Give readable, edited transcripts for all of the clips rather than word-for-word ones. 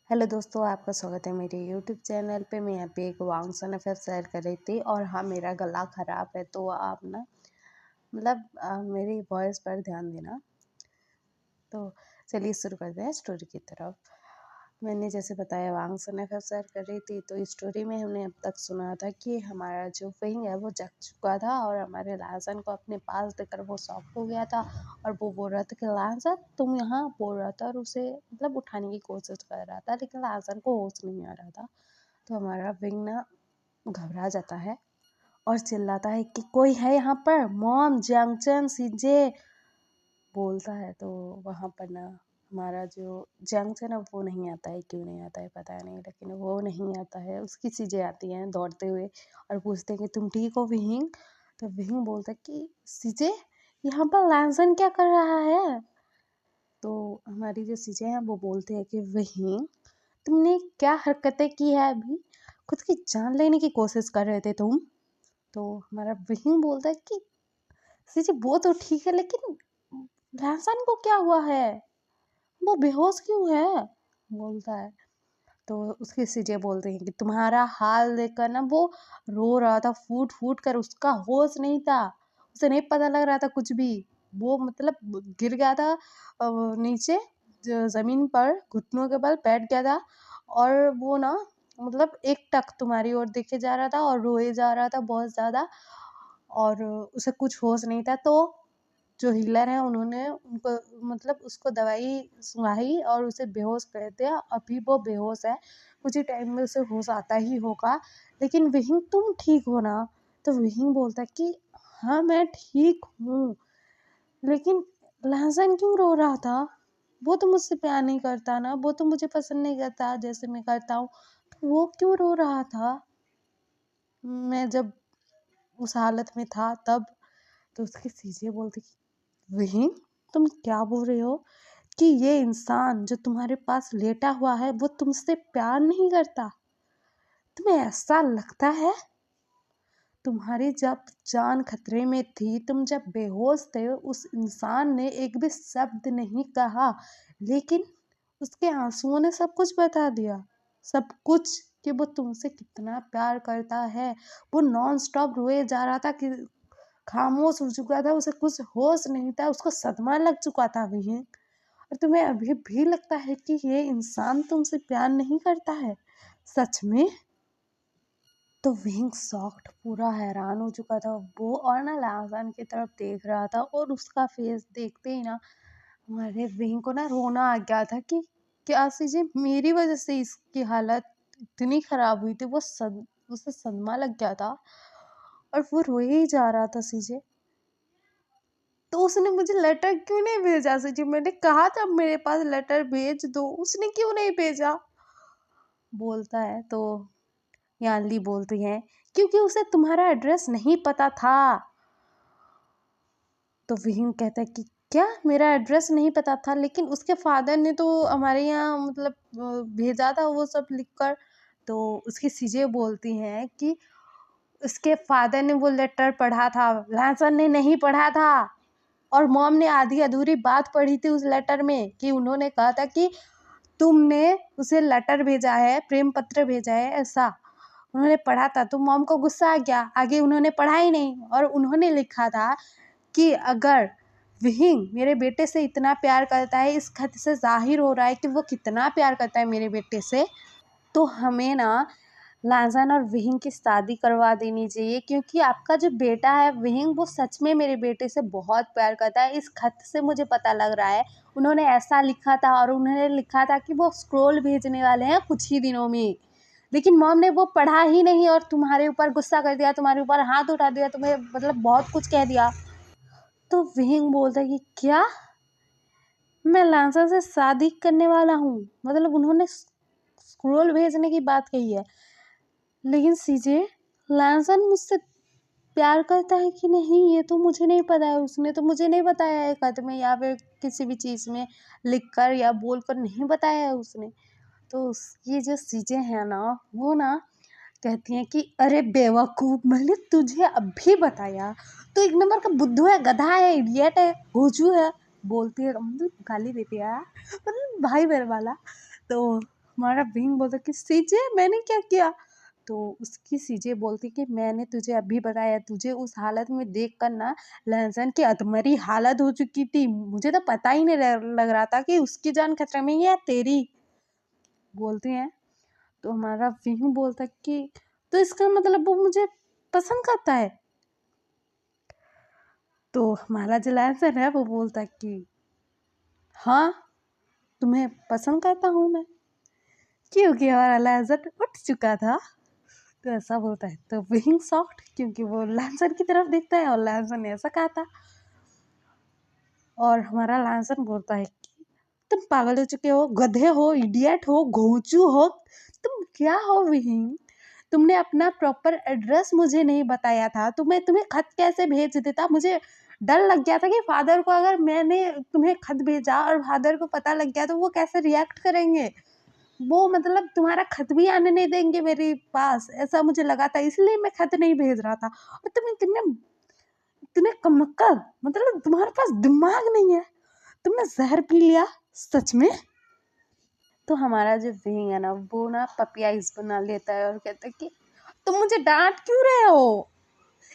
Hello दोस्तों, आपका स्वागत है मेरे यूट्यूब चैनल पे। मैं यहाँ पे एक वांगसन अफेयर शेयर कर रही थी और हाँ, मेरा गला ख़राब है तो आप ना मेरी वॉइस पर ध्यान देना। तो चलिए शुरू करते हैं स्टोरी की तरफ। मैंने जैसे बताया वांगसन अफेयर शेयर कर रही थी, तो इस स्टोरी में हमने अब तक सुना था कि हमारा जो विंग है वो जग चुका था और हमारे लाजन को अपने पास देकर वो शॉक हो गया था और वो बोल रहा था कि लाजन तुम यहाँ, बोल रहा था और उसे उठाने की कोशिश कर रहा था, लेकिन लाजन को होश नहीं आ रहा था। तो हमारा विंग ना घबरा जाता है और चिल्लाता है कि कोई है यहाँ पर, मॉम, जंक्शन, सीजे बोलता है। तो वहाँ पर ना हमारा जो जंक्स है ना वो नहीं आता है। क्यों नहीं आता है पता नहीं, लेकिन वो नहीं आता है। उसकी चीज़ें आती हैं दौड़ते हुए और पूछते हैं कि तुम ठीक हो विहिंग। तो विहिंग बोलता है कि सीजे यहाँ पर लैंसन क्या कर रहा है। तो हमारी जो सीजे हैं वो बोलते हैं कि विहिंग तुमने क्या हरकतें की है, अभी खुद की जान लेने की कोशिश कर रहे थे तुम। तो हमारा विहिंग बोलता है कि सीजे वो तो ठीक है, लेकिन लैंसन को क्या हुआ है, वो बेहोश क्यों है, बोलता है। तो उसके सीजे बोलते हैं कि तुम्हारा हाल देखकर ना वो रो रहा था फूट फूट कर, उसका होश नहीं था, उसे नहीं पता लग रहा था कुछ भी। वो गिर गया था नीचे जमीन पर, घुटनों के बल बैठ गया था और वो ना एक टक तुम्हारी ओर देखे जा रहा था और रोए जा रहा था बहुत ज़्यादा और उसे कुछ होश नहीं था। तो जो हीलर हैं उन्होंने उनको उसको दवाई सुंघाई और उसे बेहोश कर दिया। अभी वो बेहोश है, कुछ ही टाइम में उसे होश आता ही होगा। लेकिन विहिंग तुम ठीक हो ना। तो विहिंग बोलता है कि हाँ मैं ठीक हूँ, लेकिन लहसन क्यों रो रहा था, वो तो मुझसे प्यार नहीं करता ना, वो तो मुझे पसंद नहीं करता जैसे मैं करता हूँ, तो वो क्यों रो रहा था मैं जब उस हालत में था तब। तो उसकी सीजे बोलती विहिंग तुम क्या बोल रहे हो कि ये इंसान जो तुम्हारे पास लेटा हुआ है वो तुमसे प्यार नहीं करता, तुम्हें ऐसा लगता है। तुम्हारी जब जान खतरे में थी, तुम जब बेहोश थे, उस इंसान ने एक भी शब्द नहीं कहा, लेकिन उसके आंसुओं ने सब कुछ बता दिया, सब कुछ, कि वो तुमसे कितना प्यार करता है। वो नॉन स्टॉप रोए जा रहा था कि खामोश हो चुका था, उसे कुछ होश नहीं था, उसको सदमा लग चुका था विहीन। और तुम्हें अभी भी लगता है कि ये इंसान तुमसे प्यार नहीं करता है, सच में। तो विंग सॉफ्ट पूरा हैरान हो चुका था वो, और ना लाजन की तरफ देख रहा था और उसका फेस देखते ही ना हमारे विंग को ना रोना आ गया था कि क्या सीजे मेरी वजह से इसकी हालत इतनी खराब हुई थी। उसे सदमा लग गया था और वो रोए ही जा रहा था सीजे। तो उसने मुझे लेटर क्यों नहीं भेजा सीजे, मैंने कहा था मेरे पास लेटर भेज दो, उसने क्यों नहीं भेजा, बोलता है। तो यानली बोलती हैं क्योंकि उसे तुम्हारा एड्रेस नहीं पता था। तो विहिंग कहता है कि क्या मेरा एड्रेस नहीं पता था, लेकिन उसके फादर ने तो हमारे यहाँ भेजा था वो सब लिखकर। तो उसकी सीजे बोलती हैं कि उसके फादर ने वो लेटर पढ़ा था, लहसन ने नहीं पढ़ा था। और मॉम ने आधी अधूरी बात पढ़ी थी उस लेटर में कि उन्होंने कहा था कि तुमने उसे लेटर भेजा है, प्रेम पत्र भेजा है, ऐसा उन्होंने पढ़ा था। तो मॉम को गुस्सा आ गया, आगे उन्होंने पढ़ा ही नहीं और उन्होंने लिखा था कि अगर विहिंग मेरे बेटे से इतना प्यार करता है, इस खत से जाहिर हो रहा है कि वो कितना प्यार करता है मेरे बेटे से, तो हमें ना लाजन और विहिंग की शादी करवा देनी चाहिए, क्योंकि आपका जो बेटा है विहिंग वो सच में मेरे बेटे से बहुत प्यार करता है। इस खत से मुझे पता लग रहा है, उन्होंने ऐसा लिखा था और उन्होंने लिखा था कि वो स्क्रोल भेजने वाले हैं कुछ ही दिनों में, लेकिन मॉम ने वो पढ़ा ही नहीं और तुम्हारे ऊपर गुस्सा कर दिया, तुम्हारे ऊपर हाथ उठा दिया, तुम्हें बहुत कुछ कह दिया। तो विहिंग बोलता है कि क्या मैं लांसा से शादी करने वाला हूँ, उन्होंने स्क्रोल भेजने की बात कही है, लेकिन सीजे लांसन मुझसे प्यार करता है कि नहीं ये तो मुझे नहीं पता है, उसने तो मुझे नहीं बताया है खत में या फिर किसी भी चीज़ में लिख कर या बोल कर नहीं बताया है उसने। तो उसकी जो चीज़ें हैं ना वो ना कहती हैं कि अरे बेवकूफ़, मैंने तुझे अभी बताया, तो एक नंबर का बुद्धू है, गधा है, इडियट है, भोजू है, बोलती है, गाली देती है भाई बहन वाला। तो हमारा विंग बोलता कि सीजे मैंने क्या किया? तो उसकी सीजे बोलती कि मैंने तुझे अभी बताया, तुझे उस हालत में देख कर ना लहसन की अधमरी हालत हो चुकी थी, मुझे तो पता ही नहीं लग रहा था कि उसकी जान खतरे में है या तेरी। बोलते हैं तो हमारा विंग बोलता कि तो इसका मतलब वो मुझे पसंद करता है। तो हमारा जो लहसन है वो बोलता कि हाँ, तुम्हें पसंद करता हूँ मैं, क्योंकि हमारा लहसन उठ चुका था। तो ऐसा बोलता है तो विंग सॉफ्ट, क्योंकि वो लहसन की तरफ देखता है और लहसन ने ऐसा कहा था। और हमारा लहसन बोलता है कि तुम पागल हो चुके हो, गधे हो, इडियट हो, घोंचू हो, तुम क्या हो विंग? तुमने अपना प्रॉपर एड्रेस मुझे नहीं बताया था, तो मैं तुम्हें खत कैसे भेज देता? मुझे डर लग गया था कि फादर को, अगर मैंने तुम्हें खत भेजा और फादर को पता लग गया तो वो कैसे रिएक्ट करेंगे, वो मतलब तुम्हारा खत भी आने नहीं देंगे मेरे पास, ऐसा मुझे लगा था, इसलिए मैं खत नहीं भेज रहा था। और तुम इतने इतने कमक्कड़, मतलब तुम्हारे पास दिमाग नहीं है, तुमने जहर पी लिया सच में? तो हमारा जो विंग है ना वो ना पपियाइज बना लेता है और कहता है कि तुम मुझे डांट क्यों रहे हो?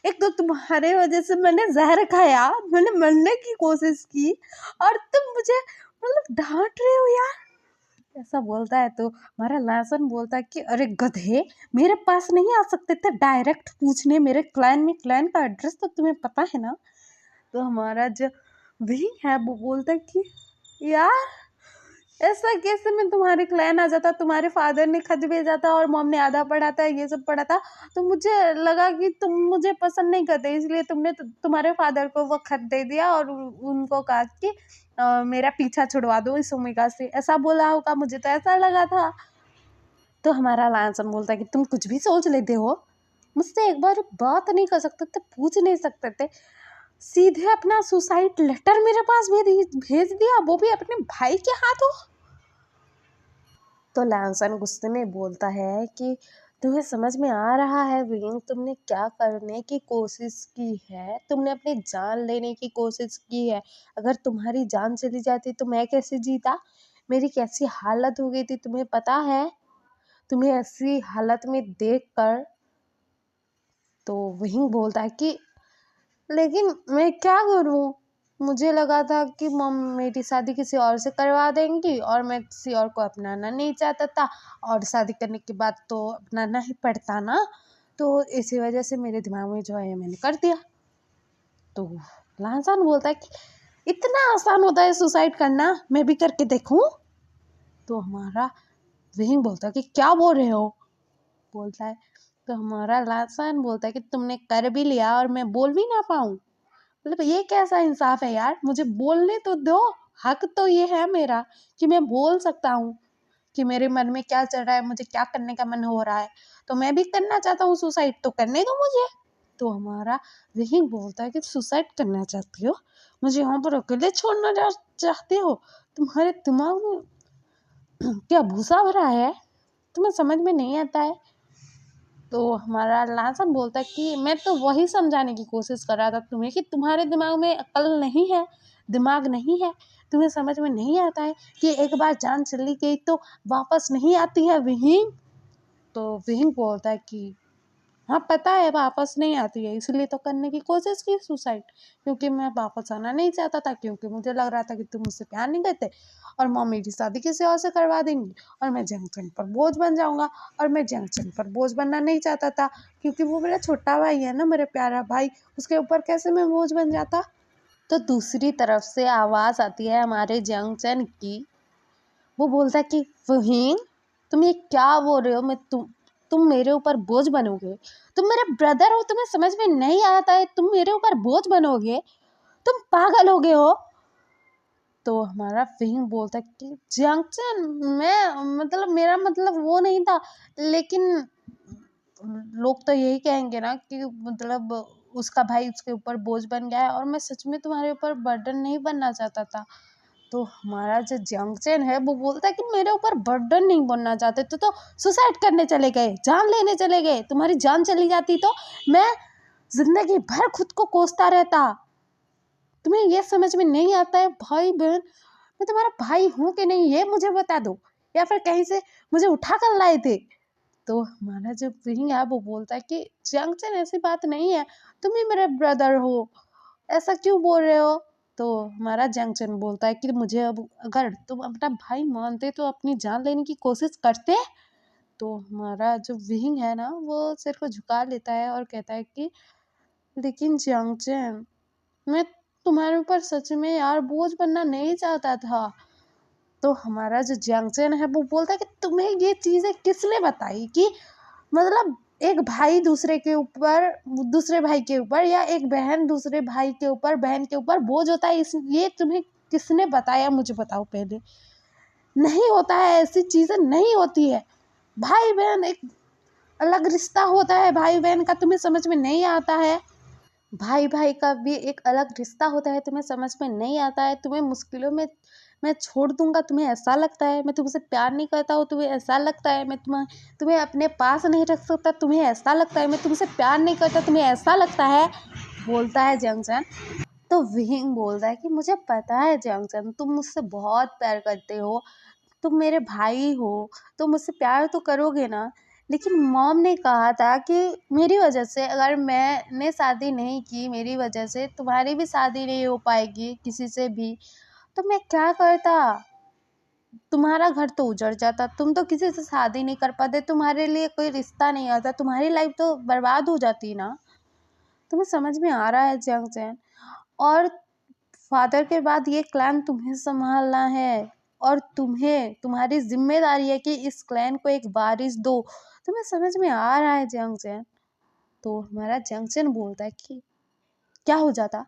एक तो तुम्हारे वजह से मैंने जहर खाया, मैंने मरने की कोशिश की, और तुम मुझे मतलब डांट रहे हो यार, ऐसा बोलता है। तो हमारा लहसन बोलता है कि अरे गधे, मेरे पास नहीं आ सकते थे डायरेक्ट पूछने, मेरे क्लैन का एड्रेस तो तुम्हें पता है ना? तो हमारा जो विंग है वो बोलता है कि यार, ऐसा कैसे मैं तुम्हारे क्लैन आ जाता, तुम्हारे फादर ने खत भेजा था और मॉम ने आधा पढ़ा था, ये सब पढ़ा था, तो मुझे लगा कि तुम मुझे पसंद नहीं करते, इसलिए तुमने तुम्हारे फादर को वो खत दे दिया और उनको कहा कि मेरा पीछा छुड़वा दो इस ओमेगा से, ऐसा बोला होगा, मुझे तो ऐसा लगा था। तो हमारा लांसन बोलता है कि तुम कुछ भी सोच लेते हो, मुझसे एक बार बात नहीं कर सकते थे, पूछ नहीं सकते थे, सीधे अपना सुसाइड लेटर मेरे पास भेज दिया, वो भी अपने भाई के हाथों। तो लैंसन गुस्से में बोलता है कि तुम्हें समझ में आ रहा है विंग, तुमने क्या करने की कोशिश की है? तुमने अपनी जान लेने की कोशिश की है। अगर तुम्हारी जान चली जाती तो मैं कैसे जीता? मेरी कैसी हालत हो गई थी तुम्हें पता है? तुम्हें ऐसी हालत में देख कर। तो विंग बोलता है कि लेकिन मैं क्या करूं? मुझे लगा था कि मम मेरी शादी किसी और से करवा देंगी और मैं किसी और को अपनाना नहीं चाहता था, और शादी करने के बाद तो अपनाना ही पड़ता ना, तो इसी वजह से मेरे दिमाग में जो है मैंने कर दिया। तो लांसान बोलता है कि इतना आसान होता है सुसाइड करना, मैं भी करके देखूं? तो हमारा विंग बोलता है कि क्या बोल रहे हो? बोलता है तो हमारा लांसान बोलता है कि तुमने कर भी लिया और मैं बोल भी ना पाऊं, मतलब ये कैसा इंसाफ है यार, मुझे बोलने तो दो। हक तो ये है मेरा कि मैं बोल सकता हूँ कि मेरे मन में क्या चल रहा है, मुझे क्या करने का मन हो रहा है, तो मैं भी करना चाहता हूँ सुसाइड, तो करने दो मुझे। तो हमारा वही बोलता है कि सुसाइड करना चाहती हो, मुझे यहाँ पर अकेले छोड़ना चाहते हो, तुम्हारे दिमाग में क्या भूसा भरा है, तुम्हें समझ में नहीं आता है? तो हमारा लासन बोलता है कि मैं तो वही समझाने की कोशिश कर रहा था तुम्हें कि तुम्हारे दिमाग में अकल नहीं है, दिमाग नहीं है, तुम्हें समझ में नहीं आता है कि एक बार जान चली गई तो वापस नहीं आती है विहीन। तो विहीन बोलता है कि हाँ पता है वापस नहीं आती है, इसलिए तो करने की कोशिश की सुसाइड, क्योंकि मैं वापस आना नहीं चाहता था, क्योंकि मुझे लग रहा था कि तुम मुझसे प्यार नहीं करते और मम्मी मेरी शादी किसी और से करवा देंगी और मैं जंक्शन पर बोझ बन जाऊंगा, और मैं जंक्शन पर बोझ बनना नहीं चाहता था, क्योंकि वो मेरा छोटा भाई है ना, मेरा प्यारा भाई, उसके ऊपर कैसे मैं बोझ बन जाता। तो दूसरी तरफ से आवाज आती है हमारे जंक्शन की, वो बोलता है कि फहीम, तुम ये क्या बोल रहे हो? मैं तुम मेरे ऊपर बोझ बनोगे? तुम मेरे ब्रदर हो, तुम्हें समझ में नहीं आता है, तुम मेरे ऊपर बोझ बनोगे? तुम पागल हो गए हो? तो हमारा फहीम बोलता है कि जंक्शन, मैं मतलब मेरा मतलब वो नहीं था, लेकिन लोग तो यही कहेंगे ना कि मतलब उसका भाई उसके ऊपर बोझ बन गया है, और मैं सच में तुम्हारे ऊपर बर्डन नहीं बनना चाहता था। तो हमारा जो जंक्शन है वो बोलता है कि मेरे ऊपर बर्डन नहीं बनना चाहते तो सुसाइड करने चले गए, जान लेने चले गए, तुम्हारी जान चली जाती तो मैं जिंदगी भर खुद को कोसता रहता। तुम्हें ये समझ में नहीं आता है भाई बहन, मैं तुम्हारा भाई हूँ कि नहीं ये मुझे बता दो, या फिर कहीं से मुझे उठा कर लाए थे? तो हमारा जो विंग है वो बोलता है कि जंक्शन ऐसी बात नहीं है, तुम ही मेरे ब्रदर हो, ऐसा क्यों बोल रहे हो? तो हमारा जंक्शन बोलता है कि मुझे अब अगर तुम अपना भाई मानते तो अपनी जान लेने की कोशिश करते। तो हमारा जो विंग है ना वो सिर को झुका लेता है और कहता है कि लेकिन जंक्शन, मैं तुम्हारे ऊपर सच में यार बोझ बनना नहीं चाहता था। तो हमारा जो जंक्शन है वो बोलता है कि तुम्हें ये चीजें किसने बताई कि मतलब एक भाई दूसरे भाई के ऊपर या एक बहन दूसरे भाई के ऊपर बहन के ऊपर बोझ होता है, इस ये तुम्हें किसने बताया, मुझे बताओ पहले। नहीं होता है, ऐसी चीजें नहीं होती है। भाई बहन एक अलग रिश्ता होता है, भाई बहन का तुम्हें समझ में नहीं आता है। भाई भाई का भी एक अलग रिश्ता होता है, तुम्हें समझ में नहीं आता है। तुम्हें मुश्किलों में मैं छोड़ दूंगा, तुम्हें ऐसा लगता है। मैं तुमसे प्यार नहीं करता हूँ, तुम्हें ऐसा लगता है। मैं तुम्हें अपने पास नहीं रख सकता, तुम्हें ऐसा लगता है। मैं तुमसे प्यार नहीं करता, तुम्हें ऐसा लगता है, बोलता है जंक्शन। तो विंग बोलता है कि मुझे पता है जंक्शन, तुम मुझसे बहुत प्यार करते हो, तुम मेरे भाई हो, तो मुझसे प्यार तो करोगे ना। लेकिन मॉम ने कहा था कि मेरी वजह से, अगर मैंने शादी नहीं की, मेरी वजह से तुम्हारी भी शादी नहीं हो पाएगी किसी से भी, तो मैं क्या करता। तुम्हारा घर तो उजड़ जाता, तुम तो किसी से शादी नहीं कर पाते, तुम्हारे लिए कोई रिश्ता नहीं आता, तुम्हारी लाइफ तो बर्बाद हो जाती ना। तुम्हें समझ में आ रहा है जंक्शन? और फादर के बाद ये क्लैन तुम्हें संभालना है, और तुम्हारी जिम्मेदारी है कि इस क्लैन को एक वारिस दो। तुम्हें समझ में आ रहा है जंक्शन? तो हमारा जंक्शन बोलता है कि क्या हो जाता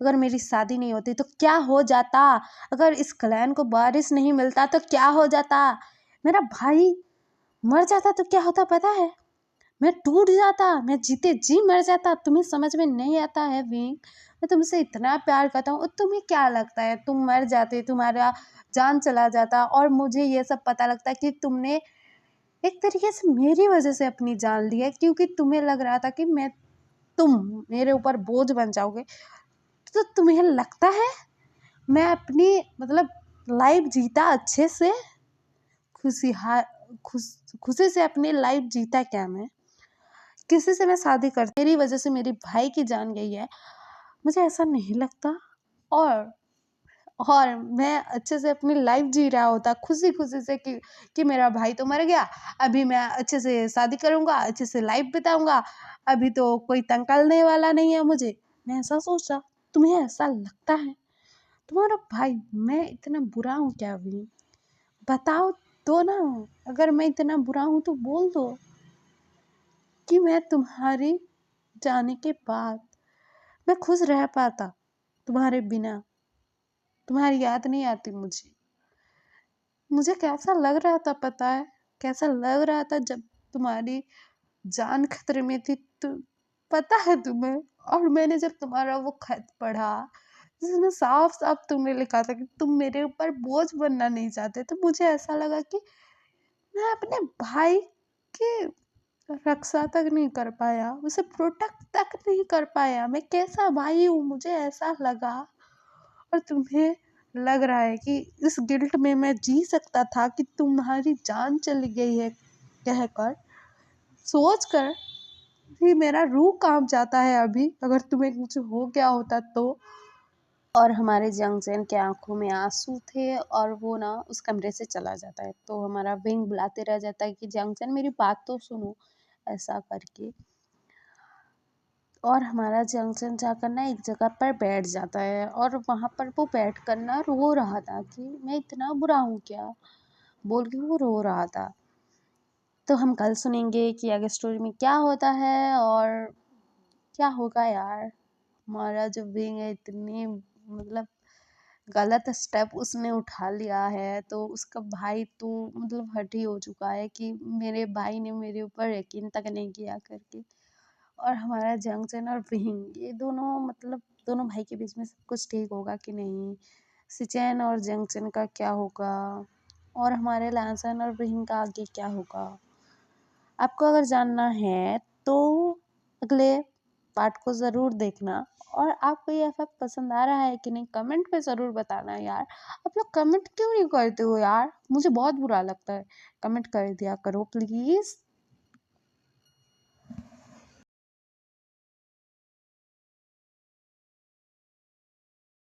अगर मेरी शादी नहीं होती, तो क्या हो जाता अगर इस क्लैन को वारिस नहीं मिलता, तो क्या हो जाता। मेरा भाई मर जाता तो क्या होता पता है? मैं टूट जाता, मैं जीते जी मर जाता। तुम्हें समझ में नहीं आता है विंग? मैं तुमसे इतना प्यार करता हूँ और तुम्हें क्या लगता है तुम मर जाते, तुम्हारा जान चला जाता, और मुझे ये सब पता लगता कि तुमने एक तरीके से मेरी वजह से अपनी जान ली है, क्योंकि तुम्हें लग रहा था कि तुम मेरे ऊपर बोझ बन जाओगे। तो तुम्हें लगता है मैं अपनी मतलब लाइफ जीता अच्छे से, खुशी खुश खुशी से अपनी लाइफ जीता क्या मैं? किसी से मैं शादी करती, मेरी वजह से मेरे भाई की जान गई है, मुझे ऐसा नहीं लगता। और और मैं अच्छे से अपनी लाइफ जी रहा होता खुशी खुशी से कि मेरा भाई तो मर गया, अभी मैं अच्छे से शादी करूंगा, अच्छे से लाइफ बिताऊंगा, अभी तो कोई तंग करने वाला नहीं है मुझे। मैं ऐसा सोचा, तुम्हें ऐसा लगता है? तुम्हारा भाई, मैं इतना बुरा हूँ क्या अभी? बताओ तो ना। अगर मैं इतना बुरा हूँ तो बोल दो कि मैं तुम्हारी जाने के बाद मैं खुश रह पाता तुम्हारे बिना। तुम्हारी याद नहीं आती मुझे। मुझे कैसा लग रहा था पता है? कैसा लग रहा था जब तुम्हारी जान खतरे में थी, तो पता है तुम्हें? और मैंने जब तुम्हारा वो खत पढ़ा जिसमें साफ साफ तुमने लिखा था कि तुम मेरे ऊपर बोझ बनना नहीं चाहते, तो मुझे ऐसा लगा कि मैं अपने भाई की रक्षा तक नहीं कर पाया, उसे प्रोटेक्ट तक नहीं कर पाया। मैं कैसा भाई हूँ, मुझे ऐसा लगा। और तुम्हें लग रहा है कि इस गिल्ट में मैं जी सकता था कि तुम्हारी जान चली गई है कहकर, सोच कर भी मेरा रूह कांप जाता है अभी, अगर तुम्हें कुछ हो गया होता तो। और हमारे जंक्शन के आंखों में आंसू थे और वो ना उस कमरे से चला जाता है। तो हमारा विंग बुलाते रह जाता है कि जंक्शन मेरी बात तो सुनो, ऐसा करके। और हमारा जंक्शन जाकर ना एक जगह पर बैठ जाता है, और वहाँ पर वो बैठ कर ना रो रहा था कि मैं इतना बुरा हूँ क्या, बोल के वो रो रहा था। तो हम कल सुनेंगे कि आगे स्टोरी में क्या होता है और क्या होगा यार। हमारा जो विंग है इतनी मतलब गलत स्टेप उसने उठा लिया है, तो उसका भाई तो मतलब हट ही हो चुका है कि मेरे भाई ने मेरे ऊपर यकीन तक नहीं किया करके। और हमारा जंक्शन और विंग ये दोनों मतलब दोनों भाई के बीच में सब कुछ ठीक होगा कि नहीं, सिचैन और जंक्शन का क्या होगा, और हमारे लैंसन और विंग का आगे क्या होगा। आपको अगर जानना है तो अगले पार्ट को ज़रूर देखना। और आपको ये इफ़ेक्ट पसंद आ रहा है कि नहीं, कमेंट में ज़रूर बताना यार। आप लोग कमेंट क्यों नहीं करते हो यार, मुझे बहुत बुरा लगता है। कमेंट कर दिया करो प्लीज़।